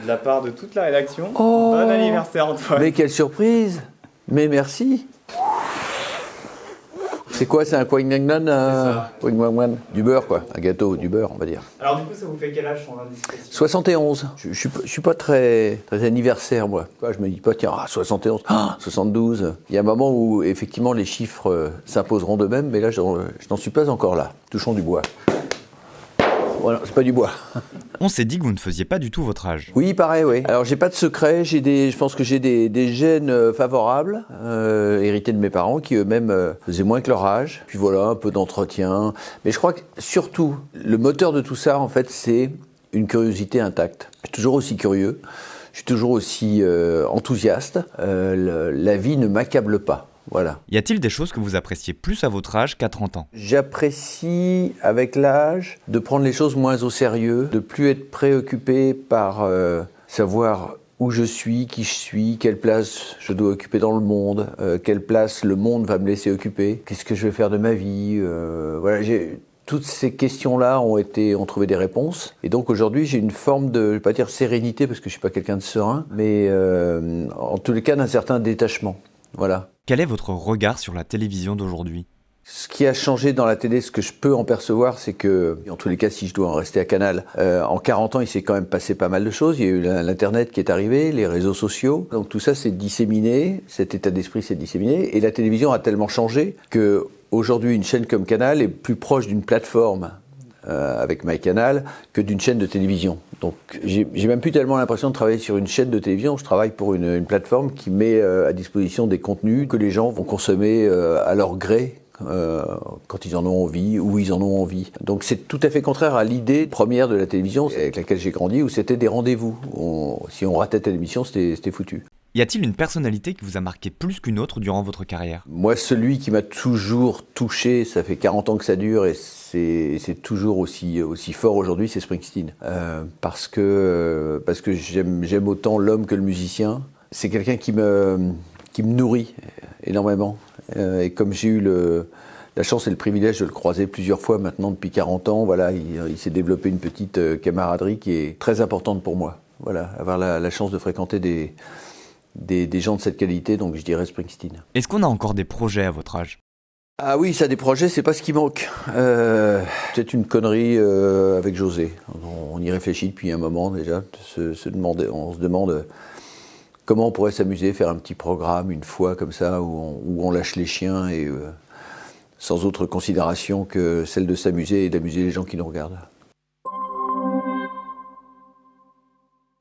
la part de toute la rédaction. Oh, bon anniversaire Antoine. mais quelle surprise. Mais merci. C'est quoi, c'est un quingnan, du beurre quoi, un gâteau, du beurre on va dire. Alors du coup, ça vous fait quel âge sans indiscrétion? 71, je suis pas très anniversaire moi. Quoi, je me dis pas tiens, 71, 72. Il y a un moment où effectivement les chiffres s'imposeront d'eux-mêmes, mais là je n'en suis pas encore là. Touchons du bois. Voilà, c'est pas du bois. On s'est dit que vous ne faisiez pas du tout votre âge. Oui, pareil, oui. Alors, j'ai pas de secret. Je pense que j'ai des gènes favorables, hérités de mes parents, qui eux-mêmes faisaient moins que leur âge. Puis voilà, un peu d'entretien. Mais je crois que surtout, le moteur de tout ça, en fait, c'est une curiosité intacte. Je suis toujours aussi curieux. Je suis toujours aussi enthousiaste. La vie ne m'accable pas. Voilà. Y a-t-il des choses que vous appréciez plus à votre âge qu'à 30 ans? J'apprécie, avec l'âge, de prendre les choses moins au sérieux, de plus être préoccupé par savoir où je suis, qui je suis, quelle place je dois occuper dans le monde, quelle place le monde va me laisser occuper, qu'est-ce que je vais faire de ma vie. Voilà, toutes ces questions-là ont trouvé des réponses. Et donc aujourd'hui, j'ai une forme de, je ne vais pas dire sérénité, parce que je ne suis pas quelqu'un de serein, mais en tous les cas d'un certain détachement. Voilà. Quel est votre regard sur la télévision d'aujourd'hui? Ce qui a changé dans la télé, ce que je peux en percevoir, c'est que, en tous les cas, si je dois en rester à Canal, en 40 ans, il s'est quand même passé pas mal de choses. Il y a eu l'Internet qui est arrivé, les réseaux sociaux. Donc tout ça s'est disséminé, cet état d'esprit s'est disséminé. Et la télévision a tellement changé que aujourd'hui, une chaîne comme Canal est plus proche d'une plateforme avec MyCanal que d'une chaîne de télévision. Donc j'ai même plus tellement l'impression de travailler sur une chaîne de télévision, je travaille pour une plateforme qui met à disposition des contenus que les gens vont consommer à leur gré quand ils en ont envie, où ils en ont envie. Donc c'est tout à fait contraire à l'idée première de la télévision avec laquelle j'ai grandi, où c'était des rendez-vous. Si on ratait telle émission, c'était foutu. Y a-t-il une personnalité qui vous a marqué plus qu'une autre durant votre carrière? Moi, celui qui m'a toujours touché, ça fait 40 ans que ça dure et c'est toujours aussi fort aujourd'hui, c'est Springsteen. Parce que j'aime autant l'homme que le musicien. C'est quelqu'un qui me nourrit énormément. Et comme j'ai eu la chance et le privilège de le croiser plusieurs fois maintenant depuis 40 ans, voilà, il s'est développé une petite camaraderie qui est très importante pour moi. Voilà, avoir la chance de fréquenter des gens de cette qualité, donc je dirais Springsteen. Est-ce qu'on a encore des projets à votre âge? Ah oui, ça, des projets, c'est pas ce qui manque. C'est une connerie avec José. On y réfléchit depuis un moment déjà. On se demande comment on pourrait s'amuser, faire un petit programme une fois comme ça où on lâche les chiens et sans autre considération que celle de s'amuser et d'amuser les gens qui nous regardent.